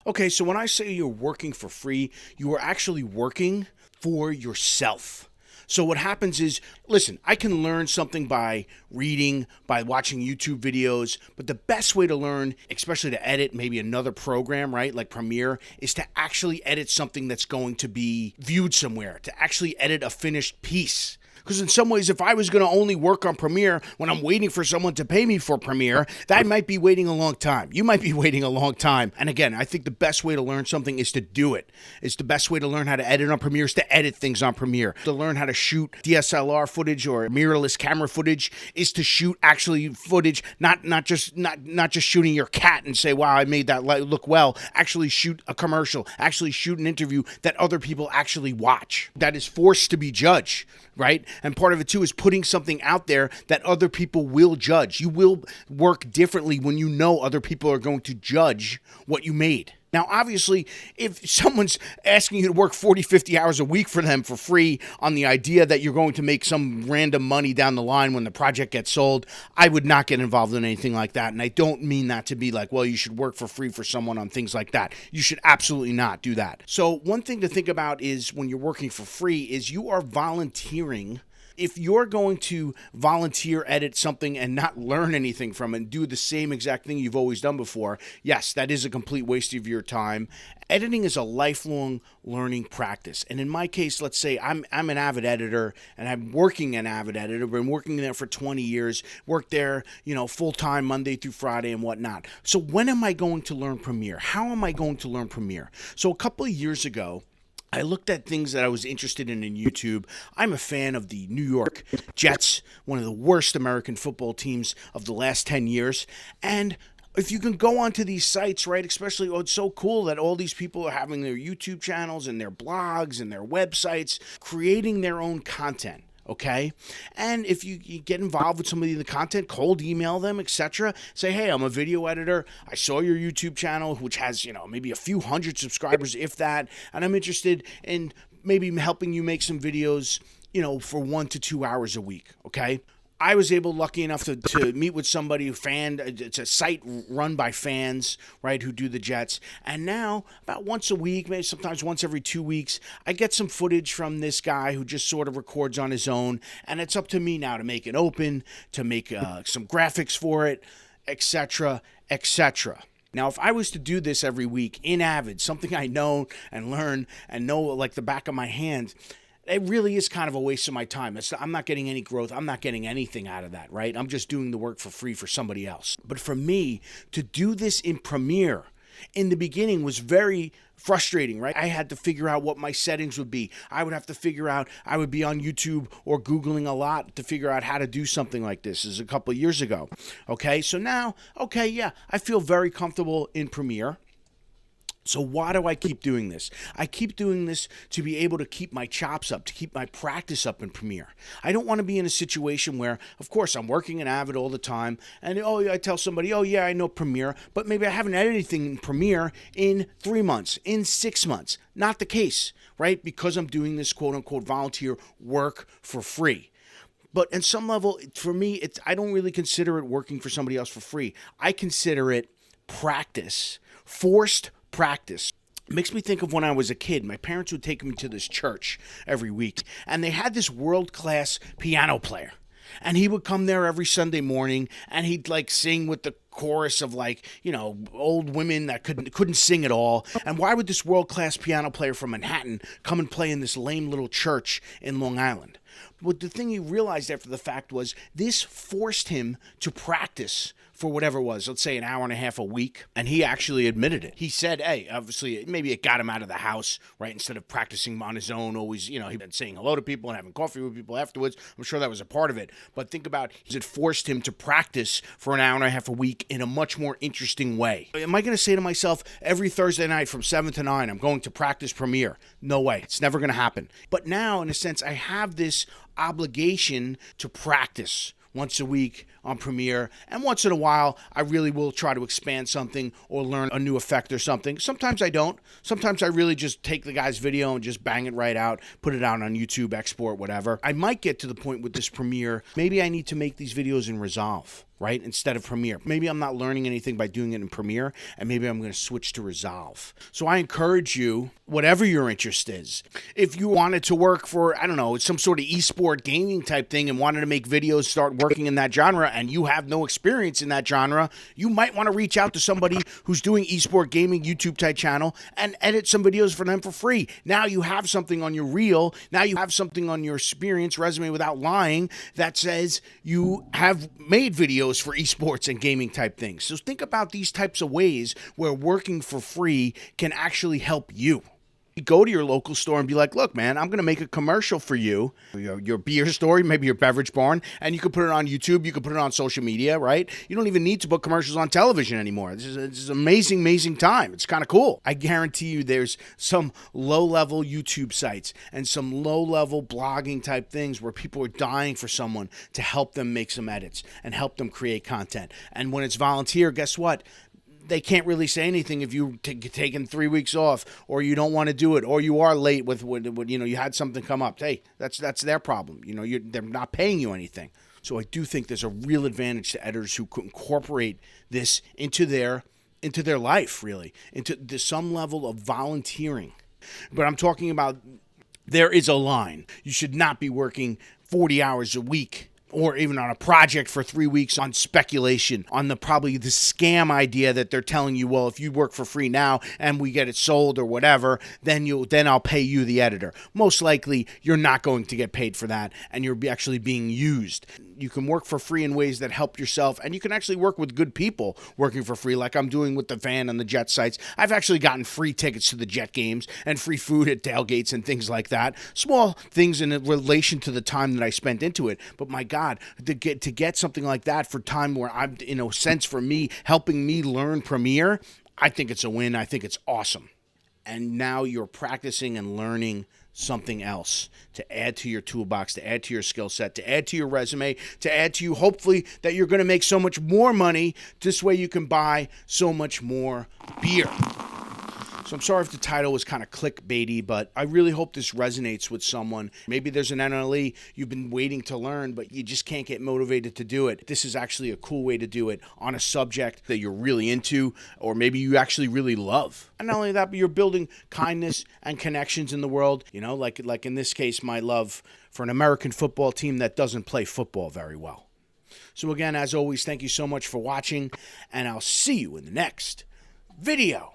Okay, so when I say you're working for free, you are actually working for yourself. So what happens is, listen, I can learn something by reading, by watching YouTube videos, but the best way to learn, especially to edit maybe another program, right, like Premiere, is to actually edit something that's going to be viewed somewhere, to actually edit a finished piece. Because in some ways, if I was going to only work on Premiere when I'm waiting for someone to pay me for Premiere, that might be waiting a long time. You might be waiting a long time. And again, I think the best way to learn something is to do it. It's the best way to learn how to edit on Premiere is to edit things on Premiere. To learn how to shoot DSLR footage or mirrorless camera footage is to shoot actually footage, not just shooting your cat and say, wow, I made that look well. Actually shoot a commercial. Actually shoot an interview that other people actually watch. That is forced to be judged, right? And part of it too is putting something out there that other people will judge. You will work differently when you know other people are going to judge what you made. Now, obviously, if someone's asking you to work 40, 50 hours a week for them for free on the idea that you're going to make some random money down the line when the project gets sold, I would not get involved in anything like that. And I don't mean that to be like, well, you should work for free for someone on things like that. You should absolutely not do that. So one thing to think about is when you're working for free is you are volunteering. If you're going to volunteer edit something and not learn anything from it and do the same exact thing you've always done before, yes, that is a complete waste of your time. Editing is a lifelong learning practice. And in my case, let's say I'm an AVID editor and I'm working an AVID editor. I've been working there for 20 years, worked there, full-time Monday through Friday and whatnot. So when am I going to learn Premiere? How am I going to learn Premiere? So a couple of years ago, I looked at things that I was interested in YouTube. I'm a fan of the New York Jets, one of the worst American football teams of the last 10 years. And if you can go onto these sites, right, especially, it's so cool that all these people are having their YouTube channels and their blogs and their websites, creating their own content. Okay, and if you get involved with somebody in the content, cold email them, etc. Say, hey, I'm a video editor. I saw your YouTube channel, which has, maybe a few hundred subscribers, if that, and I'm interested in maybe helping you make some videos, for 1 to 2 hours a week. Okay. I was lucky enough to meet with somebody it's a site run by fans, right, who do the Jets. And now, about once a week, maybe sometimes once every 2 weeks, I get some footage from this guy who just sort of records on his own. And it's up to me now to make it open, to make some graphics for it, etc., etc. Now, if I was to do this every week in AVID, something I know and learn and know like the back of my hand, it really is kind of a waste of my time. I'm not getting any growth. I'm not getting anything out of that, right? I'm just doing the work for free for somebody else. But for me, to do this in Premiere in the beginning was very frustrating, right? I had to figure out what my settings would be. I would have to figure out, I would be on YouTube or Googling a lot to figure out how to do something like this. This is a couple of years ago. Okay, so now, I feel very comfortable in Premiere. So why do I keep doing this? I keep doing this to be able to keep my chops up, to keep my practice up in Premiere. I don't want to be in a situation where, of course, I'm working in AVID all the time, and I tell somebody, I know Premiere, but maybe I haven't edited anything in Premiere in 3 months, in 6 months. Not the case, right? Because I'm doing this quote-unquote volunteer work for free. But in some level, for me, I don't really consider it working for somebody else for free. I consider it practice, forced practice. It makes me think of when I was a kid. My parents would take me to this church every week, and they had this world-class piano player. And he would come there every Sunday morning, and he'd sing with the chorus of old women that couldn't sing at all. And why would this world-class piano player from Manhattan come and play in this lame little church in Long Island? But the thing he realized after the fact was this forced him to practice for whatever it was, let's say an hour and a half a week, and he actually admitted it. He said, hey, obviously, maybe it got him out of the house, right, instead of practicing on his own, always, he'd been saying hello to people and having coffee with people afterwards. I'm sure that was a part of it. But think about, it forced him to practice for an hour and a half a week in a much more interesting way. Am I going to say to myself, every Thursday night from 7 to 9, I'm going to practice Premiere? No way. It's never going to happen. But now, in a sense, I have this obligation to practice once a week on Premiere, and once in a while, I really will try to expand something or learn a new effect or something. Sometimes I don't. Sometimes I really just take the guy's video and just bang it right out, put it out on YouTube, export, whatever. I might get to the point with this Premiere, maybe I need to make these videos in Resolve, right, instead of Premiere. Maybe I'm not learning anything by doing it in Premiere, and maybe I'm going to switch to Resolve. So I encourage you, whatever your interest is, if you wanted to work for, I don't know, some sort of esport gaming type thing and wanted to make videos, start working in that genre, and you have no experience in that genre, you might want to reach out to somebody who's doing esport gaming YouTube type channel and edit some videos for them for free. Now you have something on your reel, now you have something on your experience resume without lying that says you have made videos for esports and gaming type things. So think about these types of ways where working for free can actually help you. You go to your local store and be like, look, man, I'm going to make a commercial for you, your beer store, maybe your beverage barn, and you can put it on YouTube, you can put it on social media, right? You don't even need to put commercials on television anymore. This is an amazing, amazing time. It's kind of cool. I guarantee you there's some low-level YouTube sites and some low-level blogging type things where people are dying for someone to help them make some edits and help them create content. And when it's volunteer, guess what? They can't really say anything if you've taken 3 weeks off, or you don't want to do it, or you are late with you know, you had something come up. Hey, that's their problem. You know, they're not paying you anything. So I do think there's a real advantage to editors who incorporate this into their life, really, into some level of volunteering. But I'm talking about, there is a line. You should not be working 40 hours a week, or even on a project for 3 weeks on speculation, on probably the scam idea that they're telling you, well, if you work for free now and we get it sold or whatever, then I'll pay you, the editor. Most likely, you're not going to get paid for that, and you're actually being used. You can work for free in ways that help yourself, and you can actually work with good people working for free, like I'm doing with the Fan and the Jet sites. I've actually gotten free tickets to the Jet games and free food at tailgates and things like that. Small things in relation to the time that I spent into it, but my God, to get something like that for time where I'm, in a sense, for me, helping me learn Premiere, I think it's a win. I think it's awesome. And now you're practicing and learning something else to add to your toolbox, to add to your skill set, to add to your resume, to add to you, hopefully, that you're going to make so much more money. This way you can buy so much more beer. So I'm sorry if the title was kind of clickbaity, but I really hope this resonates with someone. Maybe there's an NLE you've been waiting to learn, but you just can't get motivated to do it. This is actually a cool way to do it on a subject that you're really into, or maybe you actually really love. And not only that, but you're building kindness and connections in the world. You know, like in this case, my love for an American football team that doesn't play football very well. So again, as always, thank you so much for watching, and I'll see you in the next video.